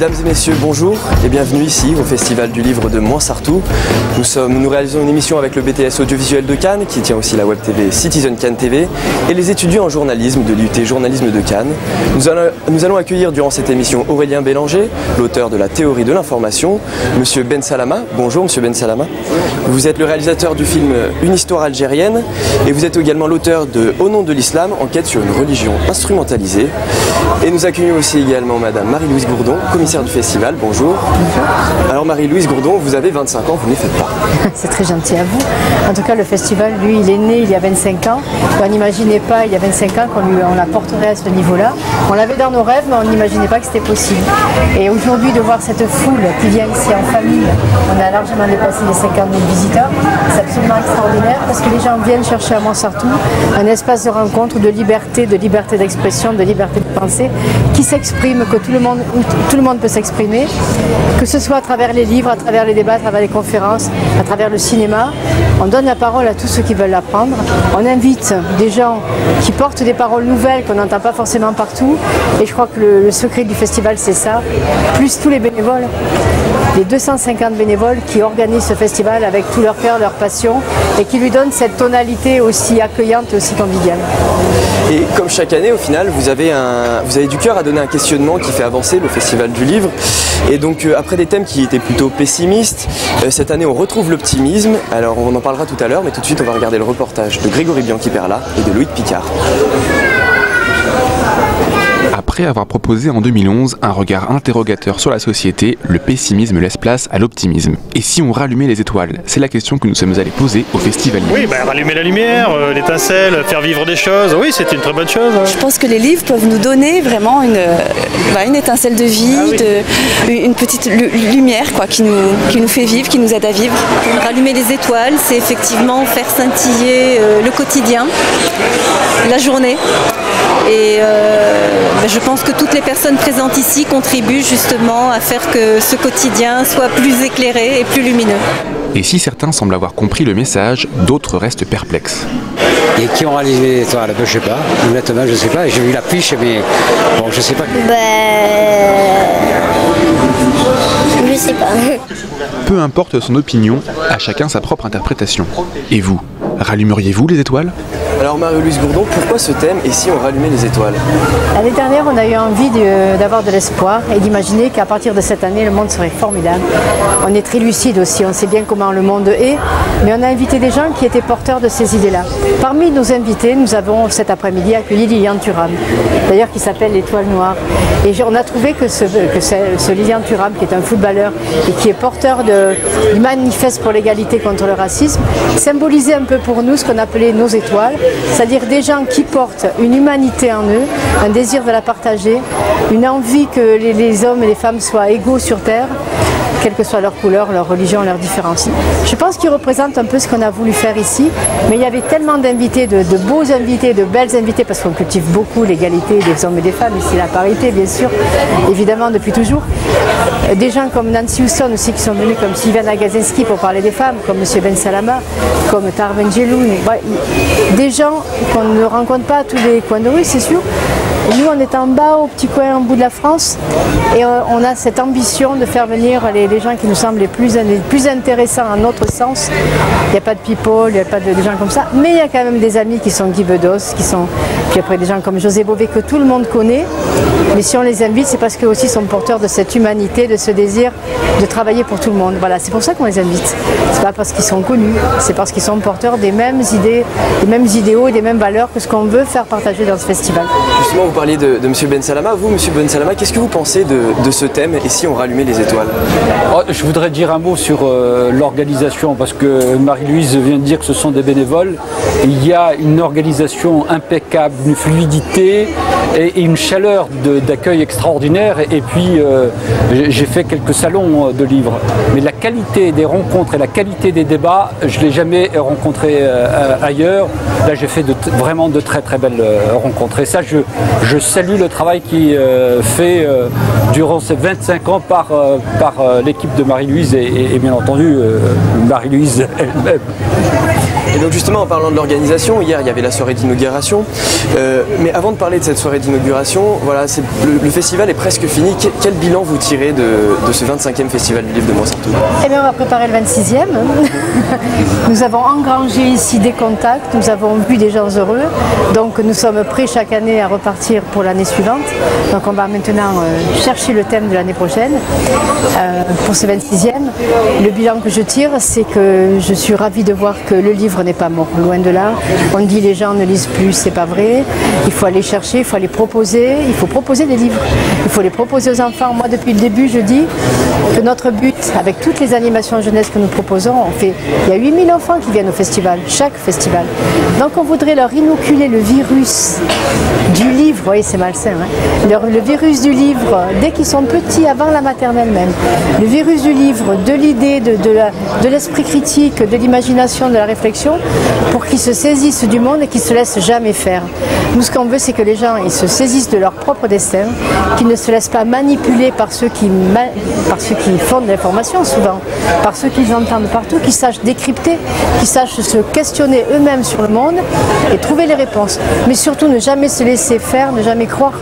Mesdames et messieurs, bonjour et bienvenue ici au Festival du Livre de Moinsartou. Nous réalisons une émission avec le BTS Audiovisuel de Cannes, qui tient aussi la web TV Citizen Cannes TV, et les étudiants en journalisme de l'IUT Journalisme de Cannes. Nous allons accueillir durant cette émission Aurélien Bélanger, l'auteur de la théorie de l'information, Monsieur Ben Salama. Bonjour Monsieur Ben Salama. Vous êtes le réalisateur du film Une histoire algérienne et vous êtes également l'auteur de Au nom de l'islam, enquête sur une religion instrumentalisée. Et nous accueillons aussi également Madame Marie-Louise Gourdon, commissaire du festival. Bonjour. Alors Marie-Louise Gourdon, vous avez 25 ans, vous ne les faites pas. C'est très gentil à vous. En tout cas, le festival, lui, il est né il y a 25 ans. On n'imaginait pas, il y a 25 ans, qu'on l'apporterait à ce niveau-là. On l'avait dans nos rêves, mais on n'imaginait pas que c'était possible. Et aujourd'hui, de voir cette foule qui vient ici en famille, on a largement dépassé les 50 000 visiteurs. C'est absolument extraordinaire parce que les gens viennent chercher à Moinsartou un espace de rencontre, de liberté d'expression, de liberté de pensée, qui s'exprime, que tout le monde peut s'exprimer, que ce soit à travers les livres, à travers les débats, à travers les conférences, à travers le cinéma. On donne la parole à tous ceux qui veulent l'apprendre. On invite des gens qui portent des paroles nouvelles qu'on n'entend pas forcément partout. Et je crois que le secret du festival, c'est ça, plus tous les bénévoles, les 250 bénévoles qui organisent ce festival avec tout leur cœur, leur passion, et qui lui donnent cette tonalité aussi accueillante et aussi conviviale. Et comme chaque année, au final, vous avez du cœur à donner un questionnement qui fait avancer le Festival du Livre. Et donc, après des thèmes qui étaient plutôt pessimistes, cette année, on retrouve l'optimisme. Alors, on en parlera tout à l'heure, mais tout de suite, on va regarder le reportage de Grégory Bianchi-Perla et de Loïc Picard. Après avoir proposé en 2011 un regard interrogateur sur la société, le pessimisme laisse place à l'optimisme. Et si on rallumait les étoiles? C'est la question que nous sommes allés poser au festival. Oui, rallumer la lumière, l'étincelle, faire vivre des choses, oui, c'est une très bonne chose. Je pense que les livres peuvent nous donner vraiment une étincelle de vie, une petite lumière qui nous fait vivre, qui nous aide à vivre. Rallumer les étoiles, c'est effectivement faire scintiller le quotidien, la journée. Et je pense que toutes les personnes présentes ici contribuent justement à faire que ce quotidien soit plus éclairé et plus lumineux. Et si certains semblent avoir compris le message, d'autres restent perplexes. Et qui ont réalisé les étoiles? Je sais pas, honnêtement je sais pas, j'ai vu l'affiche mais bon je sais pas. Je sais pas. Peu importe son opinion, à chacun sa propre interprétation. Et vous, rallumeriez-vous les étoiles? Alors Marie-Louise Gourdon, pourquoi ce thème et si on rallumait les étoiles? L'année dernière, on a eu envie d'avoir de l'espoir et d'imaginer qu'à partir de cette année, le monde serait formidable. On est très lucide aussi, on sait bien comment le monde est, mais on a invité des gens qui étaient porteurs de ces idées-là. Parmi nos invités, nous avons cet après-midi accueilli Lilian Thuram, d'ailleurs qui s'appelle l'Étoile Noire. Et on a trouvé que ce Lilian Thuram, qui est un footballeur et qui est porteur du manifeste pour l'égalité contre le racisme, symbolisait un peu pour nous ce qu'on appelait nos étoiles. C'est-à-dire des gens qui portent une humanité en eux, un désir de la partager, une envie que les hommes et les femmes soient égaux sur Terre, quelle que soit leur couleur, leur religion, leurs différences. Je pense qu'ils représentent un peu ce qu'on a voulu faire ici, mais il y avait tellement d'invités, de beaux invités, de belles invités, parce qu'on cultive beaucoup l'égalité des hommes et des femmes, ici la parité bien sûr, évidemment depuis toujours. Des gens comme Nancy Houston aussi qui sont venus, comme Sylviana Gazinski pour parler des femmes, comme M. Ben Salama, comme Tarven Geloun, des gens qu'on ne rencontre pas à tous les coins de rue, c'est sûr. Et nous, on est en bas, au petit coin, au bout de la France, et on a cette ambition de faire venir les gens qui nous semblent les plus intéressants à notre sens. Il n'y a pas de people, il n'y a pas de gens comme ça, mais il y a quand même des amis qui sont Guy Bedos, puis après des gens comme José Bové que tout le monde connaît. Mais si on les invite, c'est parce qu'eux aussi sont porteurs de cette humanité, de ce désir de travailler pour tout le monde. Voilà, c'est pour ça qu'on les invite. C'est pas parce qu'ils sont connus, c'est parce qu'ils sont porteurs des mêmes idées, des mêmes idéaux et des mêmes valeurs que ce qu'on veut faire partager dans ce festival. Justement, vous parliez de M. Ben Salama. Vous, M. Ben Salama, qu'est-ce que vous pensez de ce thème et si on rallumait les étoiles? Je voudrais dire un mot sur l'organisation, parce que Marie-Louise vient de dire que ce sont des bénévoles. Il y a une organisation impeccable, une fluidité et une chaleur d'accueil extraordinaire. Et puis, j'ai fait quelques salons de livres. Mais la qualité des rencontres et la qualité des débats, je ne l'ai jamais rencontré ailleurs. Là, j'ai fait vraiment de très très belles rencontres. Et ça, je salue le travail qui est fait durant ces 25 ans par l'équipe de Marie-Louise et bien entendu Marie-Louise elle-même. Et donc justement, en parlant de l'organisation, hier il y avait la soirée d'inauguration. Mais avant de parler de cette soirée d'inauguration, voilà, le festival est presque fini. Quel bilan vous tirez de ce 25e Festival du Livre de Montserrat? Eh bien, on va préparer le 26e. Nous avons engrangé ici des contacts, nous avons vu des gens heureux. Donc nous sommes prêts chaque année à repartir pour l'année suivante. Donc on va maintenant chercher le thème de l'année prochaine pour ce 26e. Le bilan que je tire, c'est que je suis ravie de voir que le livre n'est pas mort, loin de là. On dit les gens ne lisent plus, c'est pas vrai. Il faut aller chercher, il faut aller proposer, il faut proposer des livres. Il faut les proposer aux enfants. Moi, depuis le début, je dis que notre but, avec toutes les animations jeunesse que nous proposons, il y a 8000 enfants qui viennent au festival, chaque festival. Donc on voudrait leur inoculer le virus du livre, vous voyez c'est malsain, hein, le virus du livre dès qu'ils sont petits, avant la maternelle même. Le virus du livre, de l'idée, de l'esprit critique, de l'imagination, de la réflexion, pour qu'ils se saisissent du monde et qu'ils ne se laissent jamais faire. Nous, ce qu'on veut, c'est que les gens ils se saisissent de leur propre destin, qu'ils ne se laissent pas manipuler par ceux qui font de l'information souvent, par ceux qu'ils entendent partout, qu'ils sachent décrypter, qu'ils sachent se questionner eux-mêmes sur le monde et trouver les réponses. Mais surtout, ne jamais se laisser faire, ne jamais croire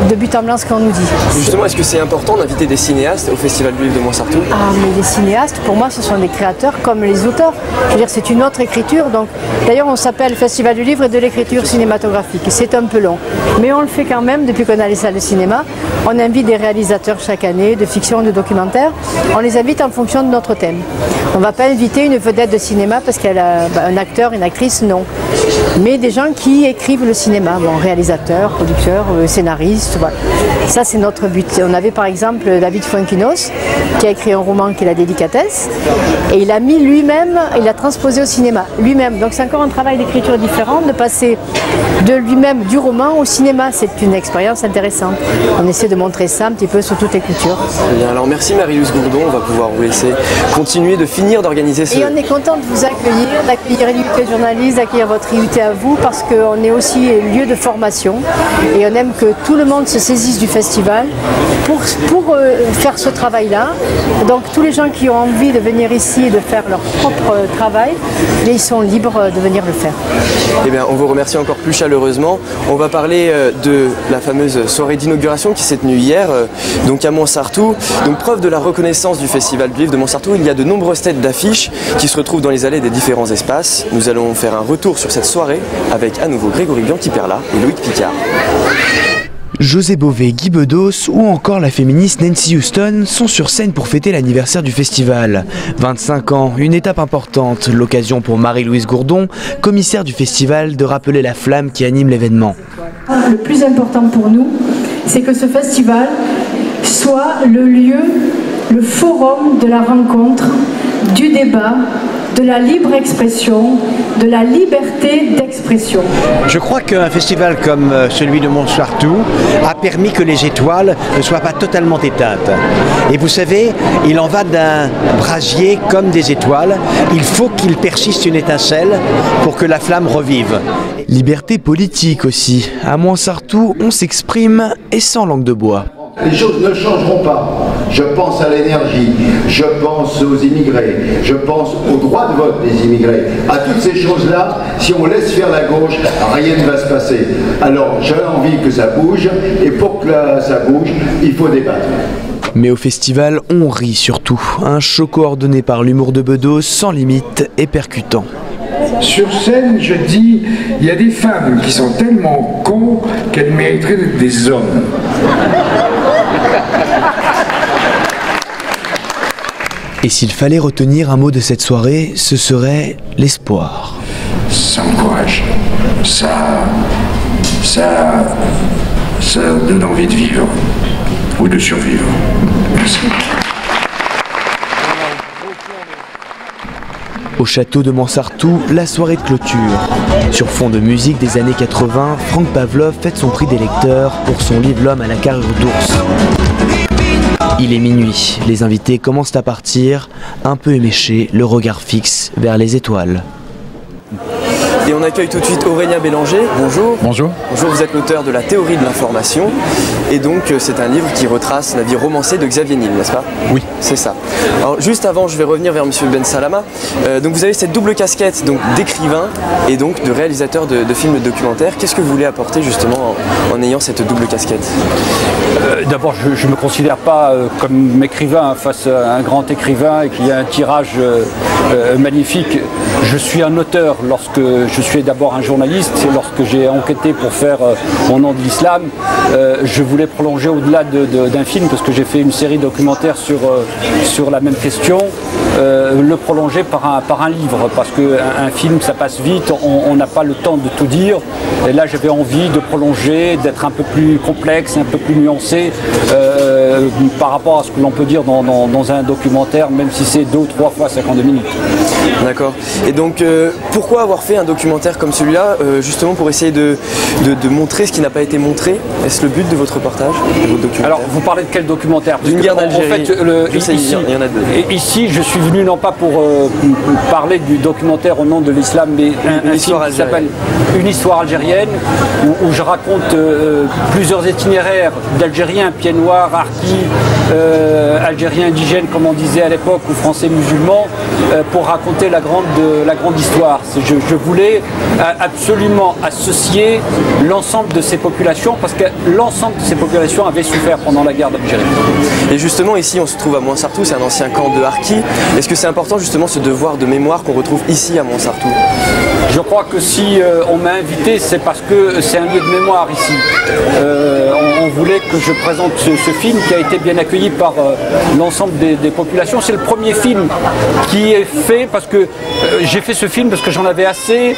de but en blanc ce qu'on nous dit. Justement, est-ce que c'est important d'inviter des cinéastes au Festival du Livre de Montserrat? Ah, mais les cinéastes, pour moi, ce sont des créateurs comme les auteurs. Je veux dire, c'est une autre écriture. Donc, d'ailleurs, on s'appelle Festival du Livre et de l'écriture cinématographique. C'est un peu long, mais on le fait quand même depuis qu'on a les salles de cinéma. On invite des réalisateurs chaque année, de fiction, de documentaire. On les invite en fonction de notre thème. On ne va pas inviter une vedette de cinéma parce qu'elle a un acteur, une actrice, non. Mais des gens qui écrivent le cinéma, bon, réalisateurs, producteurs, scénaristes, voilà. Ça, c'est notre but. On avait par exemple David Fuenquinos qui a écrit un roman qui est La Délicatesse et il a mis lui-même, il a transposé au cinéma, lui-même. Donc c'est encore un travail d'écriture différent, de passer de lui-même, du roman au cinéma. C'est une expérience intéressante. On essaie de montrer ça un petit peu sur toutes les cultures. Bien, alors merci Marie-Louise Gourdon, on va pouvoir vous laisser continuer de finir d'organiser ce... Et on est content de vous accueillir, d'accueillir l'IUT journaliste, d'accueillir votre IUT à vous, parce qu'on est aussi lieu de formation et on aime que tout le monde se saisisse du festival pour faire ce travail-là. Donc tous les gens qui ont envie de venir ici et de faire leur propre travail, ils sont libres de venir le faire. Eh bien, on vous remercie encore plus chaleureusement. On va parler de la fameuse soirée d'inauguration qui s'est tenue hier, donc à Montserrat. Donc preuve de la reconnaissance du Festival du Livre de Montserrat, il y a de nombreuses têtes d'affiches qui se retrouvent dans les allées des différents espaces. Nous allons faire un retour sur cette soirée avec à nouveau Grégory Bianchi-Perla et Loïc Picard. José Bové, Guy Bedos ou encore la féministe Nancy Houston sont sur scène pour fêter l'anniversaire du festival. 25 ans, une étape importante, l'occasion pour Marie-Louise Gourdon, commissaire du festival, de rappeler la flamme qui anime l'événement. Le plus important pour nous, c'est que ce festival soit le lieu, le forum de la rencontre, du débat, de la libre expression, de la liberté d'expression. Je crois qu'un festival comme celui de Montserrat a permis que les étoiles ne soient pas totalement éteintes. Et vous savez, il en va d'un brasier comme des étoiles. Il faut qu'il persiste une étincelle pour que la flamme revive. Liberté politique aussi. À Montserrat, on s'exprime et sans langue de bois. Les choses ne changeront pas. Je pense à l'énergie, je pense aux immigrés, je pense au droit de vote des immigrés. À toutes ces choses-là, si on laisse faire la gauche, rien ne va se passer. Alors j'ai envie que ça bouge, et pour que ça bouge, il faut débattre. Mais au festival, on rit surtout. Un show coordonné par l'humour de Bedos, sans limite et percutant. Sur scène, je dis, il y a des femmes qui sont tellement cons qu'elles mériteraient d'être des hommes. Et s'il fallait retenir un mot de cette soirée, ce serait l'espoir. Ça encourage, ça donne envie de vivre ou de survivre. Merci. Au château de Montserrat, la soirée de clôture. Sur fond de musique des années 80, Franck Pavlov fête son prix des lecteurs pour son livre L'homme à la carrure d'ours. Il est minuit, les invités commencent à partir, un peu éméchés, le regard fixe vers les étoiles. Et on accueille tout de suite Aurélien Bélanger. Bonjour. Bonjour. Bonjour, vous êtes l'auteur de La théorie de l'information. Et donc c'est un livre qui retrace la vie romancée de Xavier Niel, n'est-ce pas? Oui. C'est ça. Alors juste avant, je vais revenir vers Monsieur Ben Salama. Donc vous avez cette double casquette d'écrivain et donc de réalisateur de films documentaires. Qu'est-ce que vous voulez apporter justement en ayant cette double casquette? D'abord, je ne me considère pas comme écrivain face à un grand écrivain et qui a un tirage magnifique. Je suis un auteur lorsque je suis d'abord un journaliste et lorsque j'ai enquêté pour faire Au nom de l'islam, je voulais prolonger au-delà d'un film parce que j'ai fait une série documentaire sur la même question, le prolonger par un livre parce qu'un film ça passe vite, on n'a pas le temps de tout dire et là j'avais envie de prolonger, d'être un peu plus complexe, un peu plus nuancé par rapport à ce que l'on peut dire dans un documentaire, même si c'est 2 ou 3 fois 52 minutes. D'accord. Et donc pourquoi avoir fait un documentaire comme celui-là, justement pour essayer de montrer ce qui n'a pas été montré? Est-ce le but de votre reportage, de votre documentaire? Alors vous parlez de quel documentaire? D'une guerre d'Algérie. En fait, ici, il y en a 2. Ici, je suis venu non pas pour parler du documentaire Au nom de l'islam, mais un film qui s'appelle Une histoire algérienne, où je raconte plusieurs itinéraires d'Algériens, pieds noirs, harkis, Algériens indigènes, comme on disait à l'époque, ou français musulmans, pour raconter la grande histoire. Je voulais absolument associer l'ensemble de ces populations, parce que l'ensemble de ces populations avaient souffert pendant la guerre d'Algérie. Et justement, ici, on se trouve à Mouansartou, c'est un ancien camp de harkis. Est-ce que c'est important justement ce devoir de mémoire qu'on retrouve ici à Mouansartou? Je crois que si on m'a invité, c'est parce que c'est un lieu de mémoire ici. On voulait que je présente ce film qui a été bien accueilli par l'ensemble des populations. C'est le premier film qui est fait parce que j'ai fait ce film parce que j'en avais assez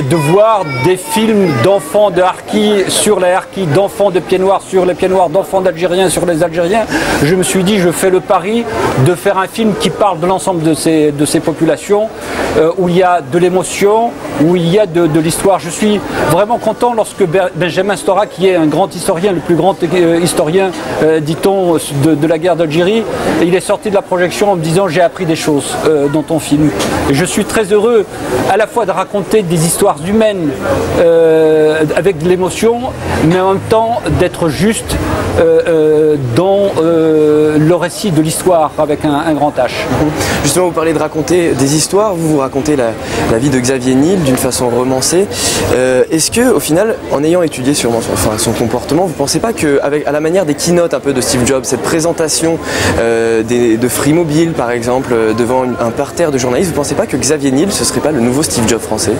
de voir des films d'enfants de harkis sur les harkis, d'enfants de pieds noirs sur les pieds noirs, d'enfants d'Algériens sur les Algériens. Je me suis dit, je fais le pari de faire un film qui parle de l'ensemble de ces populations, où il y a de l'émotion, où il y a de l'histoire. Je suis vraiment content lorsque Benjamin Stora, qui est un grand historien, le plus grand historien, dit-on, de la guerre d'Algérie, il est sorti de la projection en me disant « j'ai appris des choses dans ton film ». Et je suis très heureux à la fois de raconter des histoires humaines avec de l'émotion, mais en même temps d'être juste dans le récit de l'histoire avec un grand H. Justement, vous parlez de raconter des histoires, vous racontez la vie de Xavier Niel d'une façon romancée. Est-ce que, au final, en ayant étudié sûrement son comportement, vous ne pensez pas qu'à la manière des keynotes un peu de Steve Jobs, cette présentation de Free Mobile par exemple, devant un parterre de journalistes, vous ne pensez pas que Xavier Niel, ce ne serait pas le nouveau Steve Jobs français?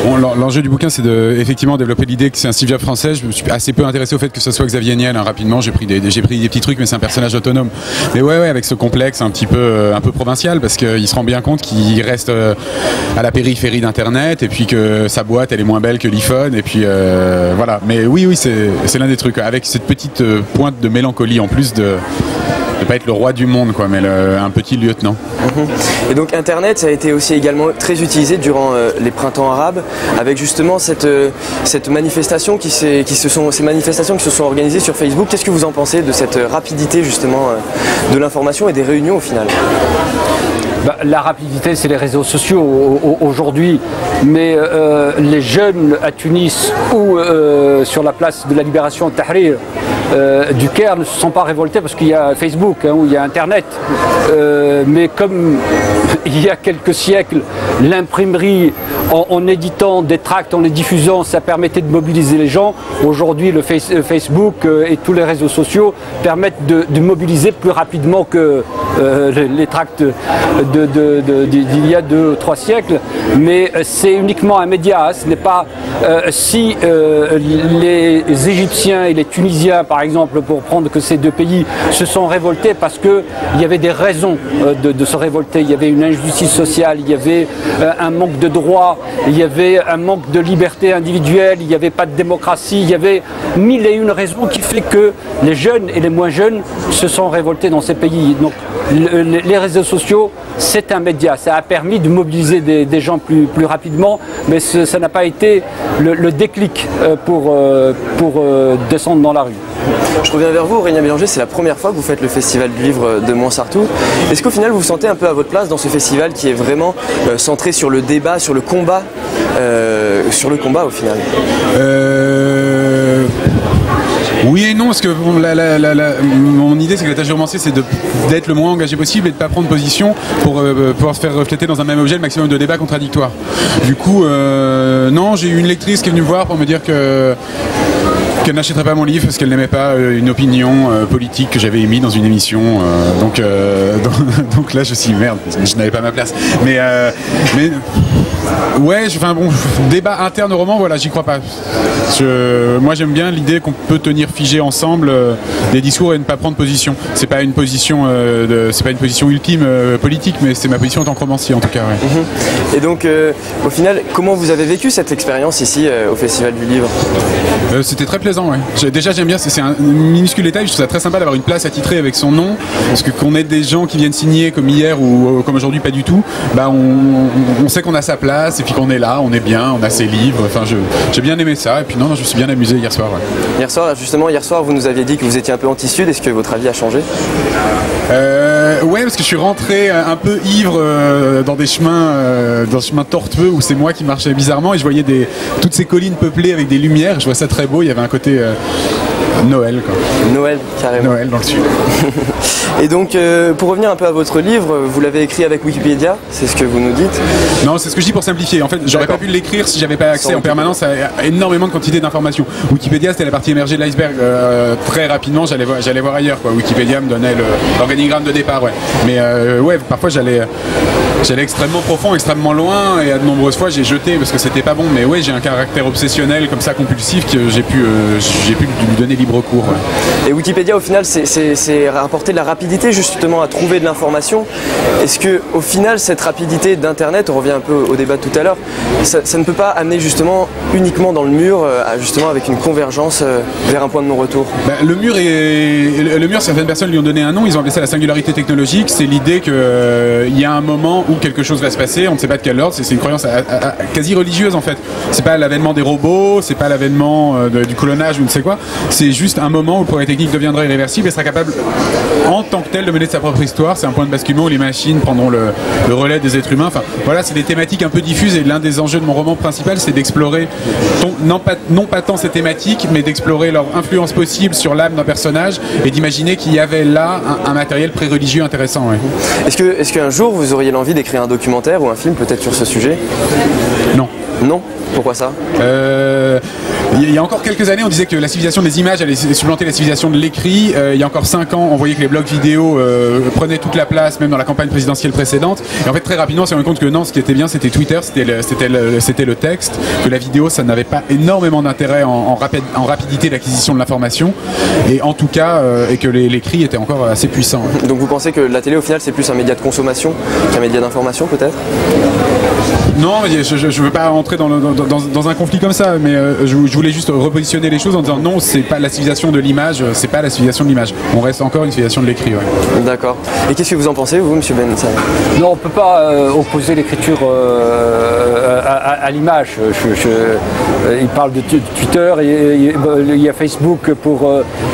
Bon, l'enjeu du bouquin, c'est effectivement développer l'idée que c'est un Steve Jobs français. Je me suis assez peu intéressé au fait que ce soit Xavier Niel, hein, rapidement, j'ai pris des petits trucs, mais c'est un personnage autonome. Mais ouais, avec ce complexe un peu provincial, parce qu'il se rend bien compte qu'il reste à la périphérie d'Internet, et puis que sa boîte, elle est moins belle que l'iPhone, et puis voilà. Mais oui, c'est l'un des trucs, avec cette petite pointe de mélancolie, en plus de ne pas être le roi du monde, quoi, mais un petit lieutenant. Et donc Internet, ça a été aussi également très utilisé durant les printemps arabes, avec justement cette manifestation ces manifestations qui se sont organisées sur Facebook. Qu'est-ce que vous en pensez de cette rapidité justement de l'information et des réunions au final? La rapidité, c'est les réseaux sociaux aujourd'hui, mais les jeunes à Tunis ou sur la place de la Libération Tahrir du Caire ne se sont pas révoltés parce qu'il y a Facebook, hein, où il y a Internet. Mais comme il y a quelques siècles, l'imprimerie, en éditant des tracts, en les diffusant, ça permettait de mobiliser les gens. Aujourd'hui, le Facebook et tous les réseaux sociaux permettent de mobiliser plus rapidement que les tracts d'il y a 2 ou 3 siècles, mais c'est uniquement un média. Ce n'est pas si les Égyptiens et les Tunisiens, par exemple, pour prendre que ces 2 pays, se sont révoltés parce qu'il y avait des raisons de se révolter. Il y avait une injustice sociale, il y avait un manque de droits, il y avait un manque de liberté individuelle, il n'y avait pas de démocratie, il y avait 1001 raisons qui fait que les jeunes et les moins jeunes se sont révoltés dans ces pays. Donc les réseaux sociaux, c'est un média, ça a permis de mobiliser des gens plus rapidement, mais ça n'a pas été le déclic pour descendre dans la rue. Je reviens vers vous, Aurélien Bélanger, c'est la première fois que vous faites le Festival du Livre de Montsartou. Est-ce qu'au final vous vous sentez un peu à votre place dans ce festival qui est vraiment centré sur le débat, sur le combat au final? Oui et non, parce que bon, mon idée c'est que la tâche du romancier c'est d'être le moins engagé possible et de ne pas prendre position pour pouvoir se faire refléter dans un même objet le maximum de débats contradictoires. Du coup, non, j'ai eu une lectrice qui est venue me voir pour me dire qu'elle n'achèterait pas mon livre parce qu'elle n'aimait pas une opinion politique que j'avais émise dans une émission. Donc là je me suis dit merde, je n'avais pas ma place. Mais ouais, débat interne au roman, voilà, j'y crois pas. Moi j'aime bien l'idée qu'on peut tenir figé ensemble des discours et ne pas prendre position. C'est pas une position ultime politique, mais c'est ma position en tant que romancier en tout cas. Ouais. Et donc au final, comment vous avez vécu cette expérience ici au Festival du Livre? C'était très plaisant, ouais. Déjà j'aime bien, c'est un minuscule détail, je trouve ça très sympa d'avoir une place attitrée avec son nom, parce que qu'on ait des gens qui viennent signer comme hier ou comme aujourd'hui pas du tout, bah on sait qu'on a sa place et puis qu'on est là, on est bien, on a ses livres, enfin j'ai bien aimé ça et puis non, je me suis bien amusé hier soir. Ouais. Hier soir vous nous aviez dit que vous étiez un peu anti-sud, est-ce que votre avis a changé? Ouais, parce que je suis rentré un peu ivre dans des chemins tortueux où c'est moi qui marchais bizarrement et je voyais toutes ces collines peuplées avec des lumières, je vois ça très beau, il y avait un côté Noël quoi. Noël, carrément. Noël dans le sud. Et donc pour revenir un peu à votre livre, vous l'avez écrit avec Wikipédia, c'est ce que vous nous dites? Non, c'est ce que je dis pour simplifier. En fait, j'aurais pas pu l'écrire si j'avais pas accès en permanence à énormément de quantité d'informations. Wikipédia, c'était la partie émergée de l'iceberg. Très rapidement, j'allais voir ailleurs quoi. Wikipédia me donnait l'organigramme de départ, ouais. Mais ouais, parfois j'allais extrêmement profond, extrêmement loin, et à de nombreuses fois j'ai jeté parce que c'était pas bon. Mais ouais, j'ai un caractère obsessionnel comme ça, compulsif, que j'ai pu lui donner libre cours. Ouais. Et Wikipédia, au final, c'est rapporter de la rapidité justement à trouver de l'information. Est-ce que au final, cette rapidité d'Internet, on revient un peu au débat de tout à l'heure, ça ne peut pas amener justement uniquement dans le mur, justement avec une convergence vers un point de non-retour? Le mur, certaines personnes lui ont donné un nom, ils ont appelé ça la singularité technologique. C'est l'idée qu'il y a un moment où quelque chose va se passer, on ne sait pas de quel ordre, c'est une croyance quasi religieuse en fait. C'est pas l'avènement des robots, c'est pas l'avènement du colonnage ou ne sais quoi, c'est juste un moment où le progrès technique deviendra irréversible et sera capable en tant que tel de mener de sa propre histoire. C'est un point de basculement où les machines prendront le relais des êtres humains. Enfin voilà, c'est des thématiques un peu diffuses et l'un des enjeux de mon roman principal, c'est d'explorer non pas tant ces thématiques, mais d'explorer leur influence possible sur l'âme d'un personnage et d'imaginer qu'il y avait là un matériel pré-religieux intéressant. Ouais. Est-ce qu'un jour vous auriez l'envie d'écrire un documentaire ou un film peut-être sur ce sujet? Non. Non? Pourquoi ça? Il y a encore quelques années, on disait que la civilisation des images allait supplanter la civilisation de l'écrit. Il y a encore 5 ans, on voyait que les blogs vidéo prenaient toute la place, même dans la campagne présidentielle précédente. Et en fait, très rapidement, on s'est rendu compte que non, ce qui était bien, c'était Twitter, c'était le texte, que la vidéo, ça n'avait pas énormément d'intérêt en rapidité d'acquisition de l'information. Et en tout cas, et que l'écrit était encore assez puissant. Ouais. Donc vous pensez que la télé, au final, c'est plus un média de consommation qu'un média d'information, peut-être? Non, je ne veux pas entrer dans un conflit comme ça, mais je voulais juste repositionner les choses en disant non, c'est pas la civilisation de l'image, c'est pas la civilisation de l'image. On reste encore une civilisation de l'écrit. Ouais. D'accord. Et qu'est-ce que vous en pensez, vous, monsieur Ben? Non, on ne peut pas opposer l'écriture à l'image. Il parle de Twitter, il y a Facebook,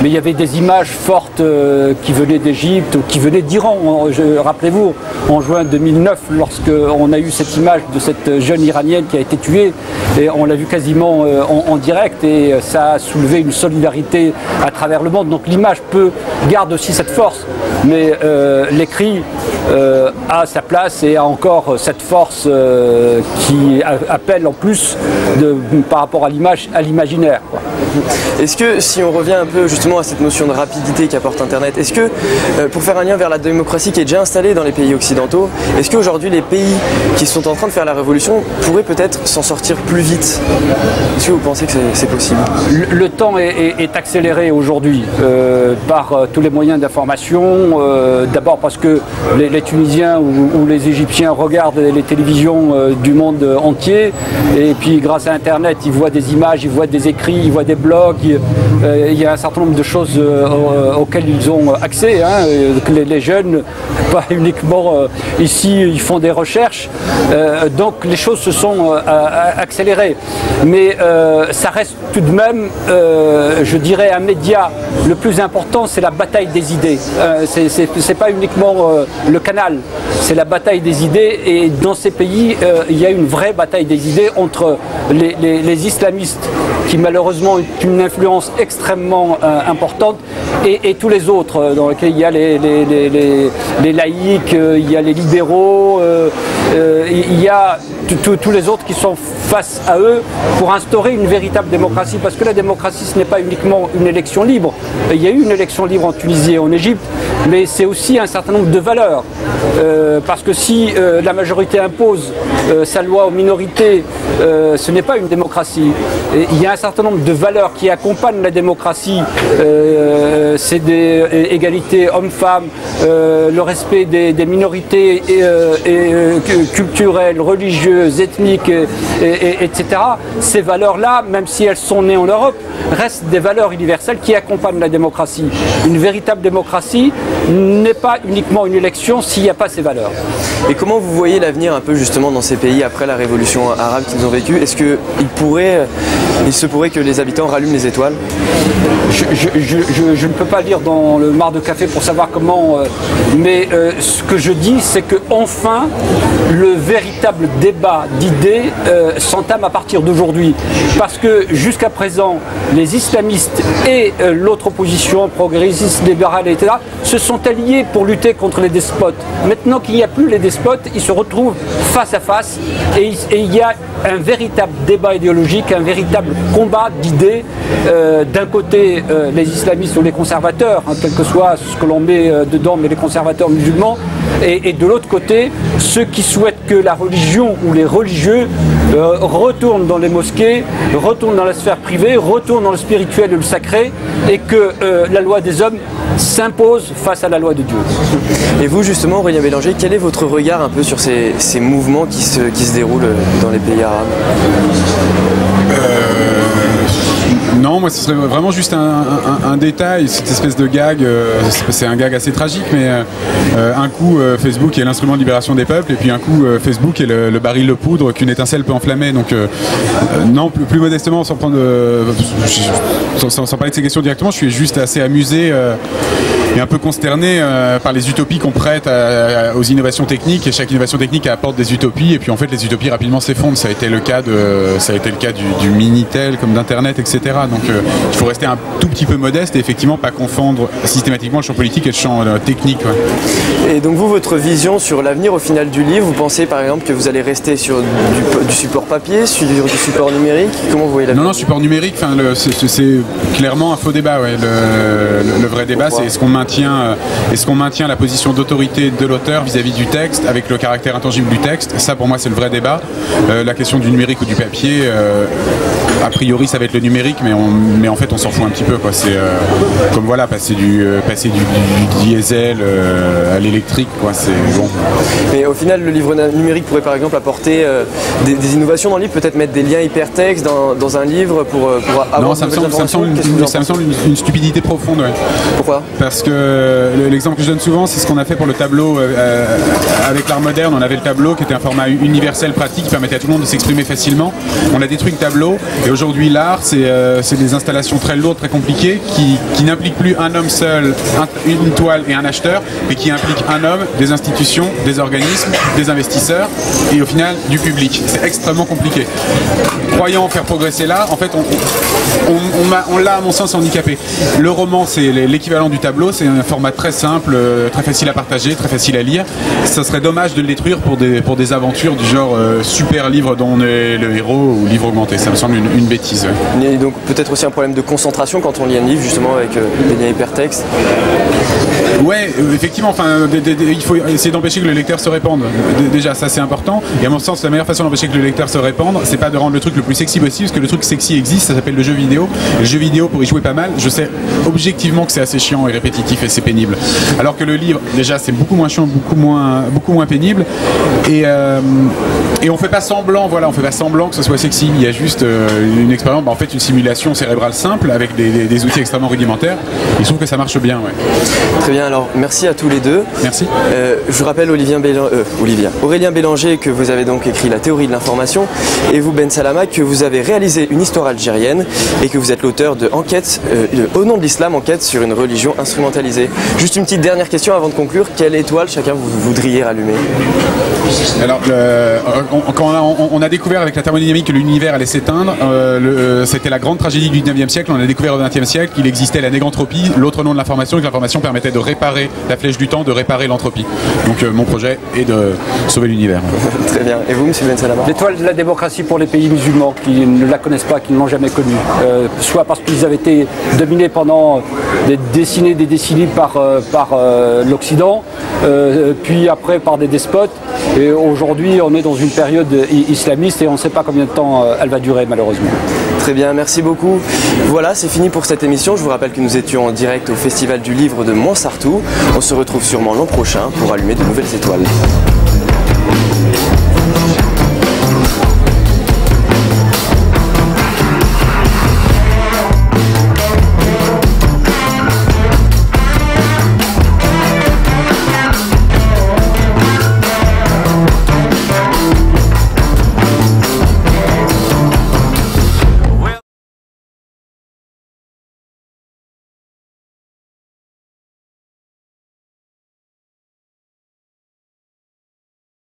mais il y avait des images fortes qui venaient d'Égypte ou qui venaient d'Iran. Rappelez-vous, en juin 2009, lorsqu'on a eu cette image de cette jeune Iranienne qui a été tuée, et on l'a vu quasiment en direct, et ça a soulevé une solidarité à travers le monde. Donc l'image garde aussi cette force, mais l'écrit a sa place et a encore cette force qui appelle en plus par rapport à l'image, à l'imaginaire. Est-ce que, si on revient un peu justement à cette notion de rapidité qu'apporte Internet, est-ce que, pour faire un lien vers la démocratie qui est déjà installée dans les pays occidentaux, est-ce qu'aujourd'hui les pays qui sont en train de faire la révolution pourraient peut-être s'en sortir plus vite? Est-ce que vous pensez que c'est possible? Le temps est accéléré aujourd'hui par tous les moyens d'information. D'abord parce que les Tunisiens ou les Égyptiens regardent les télévisions du monde entier, et puis grâce à Internet, ils voient des images, ils voient des écrits, ils voient des blogs, il y a un certain nombre de choses auxquelles ils ont accès. Hein. Les jeunes, pas uniquement ici, ils font des recherches. Donc les choses se sont accélérées. Mais ça reste tout de même, je dirais, un média. Le plus important, c'est la bataille des idées. C'est pas uniquement le canal, c'est la bataille des idées. Et dans ces pays, il y a une vraie bataille des idées entre les islamistes, qui malheureusement ont une influence extrêmement importante, et tous les autres, dans lesquels il y a les laïcs, il y a les libéraux, il y a tous les autres qui sont face à eux pour instaurer une véritable démocratie. Parce que la démocratie, ce n'est pas uniquement une élection libre. Il y a eu une élection libre en Tunisie et en Égypte, mais c'est aussi un certain nombre de valeurs. Parce que si la majorité impose sa loi aux minorités, ce n'est pas une démocratie. Et il y a un certain nombre de valeurs qui accompagnent la démocratie. C'est des égalités hommes-femmes, le respect des minorités culturelles, religieuses, ethniques, etc. Ces valeurs-là, même si elles sont nées en Europe, restent des valeurs universelles qui accompagnent la démocratie. Une véritable démocratie n'est pas uniquement une élection s'il n'y a pas ces valeurs. Et comment vous voyez l'avenir un peu justement dans ces pays après la révolution arabe qu'ils ont vécue? Est-ce qu'il se pourrait que les habitants rallument les étoiles? Je ne peux pas lire dans le mar de café pour savoir comment, mais ce que je dis, c'est que enfin le véritable débat d'idées s'entame à partir d'aujourd'hui. Parce que jusqu'à présent, les islamistes et l'autre opposition, progressiste, libérale, etc., se sont alliés pour lutter contre les despotes. Maintenant qu'il n'y a plus les despotes, ils se retrouvent face à face et il y a un véritable débat idéologique, un véritable combat d'idées. D'un côté, les islamistes ou les conservateurs, hein, quel que soit ce que l'on met dedans, mais les conservateurs musulmans, et de l'autre côté, ceux qui souhaitent que la religion ou les religieux retournent dans les mosquées, retournent dans la sphère privée, retournent dans le spirituel et le sacré, et que la loi des hommes s'impose face à la loi de Dieu. Et vous justement, Aurélien Bélanger, quel est votre regard un peu sur ces mouvements qui se déroulent dans les pays arabes? Non, moi ce serait vraiment juste un détail, cette espèce de gag, c'est un gag assez tragique, mais un coup Facebook est l'instrument de libération des peuples, et puis un coup Facebook est le baril de poudre qu'une étincelle peut enflammer. Donc non, plus modestement, sans parler de ces questions directement, je suis juste assez amusé et un peu consterné par les utopies qu'on prête aux innovations techniques, et chaque innovation technique apporte des utopies, et puis en fait les utopies rapidement s'effondrent. Ça a été le cas du Minitel comme d'Internet, etc. Donc il faut rester un tout petit peu modeste et effectivement pas confondre systématiquement le champ politique et le champ technique. Ouais. Et donc vous, votre vision sur l'avenir au final du livre, vous pensez par exemple que vous allez rester sur du support papier, sur du support numérique? Comment vous voyez l'avenir? Non, support numérique, c'est clairement un faux débat. Ouais. Le vrai débat, c'est est-ce qu'on maintient la position d'autorité de l'auteur vis-à-vis du texte avec le caractère intangible du texte? Ça pour moi c'est le vrai débat. La question du numérique ou du papier, a priori ça va être le numérique, mais en fait on s'en fout un petit peu, quoi. C'est comme voilà, passer du diesel à l'électrique, quoi. C'est bon. Mais au final le livre numérique pourrait par exemple apporter des innovations dans le livre, peut-être mettre des liens hypertextes dans un livre pour avoir. Non, ça me semble une stupidité profonde. Ouais. Pourquoi? Parce que l'exemple que je donne souvent, c'est ce qu'on a fait pour le tableau avec l'art moderne. On avait le tableau qui était un format universel pratique qui permettait à tout le monde de s'exprimer facilement. On a détruit le tableau et aujourd'hui l'art c'est des installations très lourdes, très compliquées qui n'impliquent plus un homme seul, une toile et un acheteur, mais qui impliquent un homme, des institutions, des organismes, des investisseurs et au final du public. C'est extrêmement compliqué. Croyant faire progresser l'art, en fait on l'a à mon sens handicapé. Le roman c'est l'équivalent du tableau, c'est un format très simple, très facile à partager, très facile à lire. Ça serait dommage de le détruire pour des aventures du genre super livre dont on est le héros ou livre augmenté. Ça me semble une bêtise. Il y a donc peut-être aussi un problème de concentration quand on lit un livre justement avec des liens hypertextes. Ouais, effectivement, il faut essayer d'empêcher que le lecteur se répande. Déjà, ça c'est important. Et à mon sens, la meilleure façon d'empêcher que le lecteur se répande, c'est pas de rendre le truc le plus sexy possible, parce que le truc sexy existe, ça s'appelle le jeu vidéo. Et le jeu vidéo, pour y jouer pas mal, je sais objectivement que c'est assez chiant et répétitif. répétitif et c'est pénible. Alors que le livre, déjà, c'est beaucoup moins chiant, beaucoup moins pénible. Et on fait pas semblant, voilà, on fait pas semblant que ce soit sexy. Il y a juste une expérience, en fait, une simulation cérébrale simple avec des outils extrêmement rudimentaires. Il se trouve que ça marche bien, ouais. Très bien, alors merci à tous les deux. Merci. Je vous rappelle Aurélien Bélanger que vous avez donc écrit La théorie de l'information et vous Ben Salama que vous avez réalisé une histoire algérienne et que vous êtes l'auteur de Enquête, au nom de l'islam, enquête sur une religion instrumentalisée. Juste une petite dernière question avant de conclure, quelle étoile chacun vous voudriez rallumer? Alors, quand on a découvert avec la thermodynamique que l'univers allait s'éteindre, c'était la grande tragédie du 19e siècle. On a découvert au 20e siècle qu'il existait la négantropie, l'autre nom de l'information, et que l'information permettait de réparer la flèche du temps, de réparer l'entropie. Donc mon projet est de sauver l'univers. Très bien. Et vous, monsieur Ben Salama? L'étoile de la démocratie pour les pays musulmans qui ne la connaissent pas, qui ne l'ont jamais connue. Soit parce qu'ils avaient été dominés pendant des décennies par l'Occident, puis après par des despotes. Et aujourd'hui, on est dans une période islamiste et on ne sait pas combien de temps elle va durer, malheureusement. Très bien, merci beaucoup. Voilà, c'est fini pour cette émission. Je vous rappelle que nous étions en direct au Festival du Livre de Montsartou. On se retrouve sûrement l'an prochain pour allumer de nouvelles étoiles.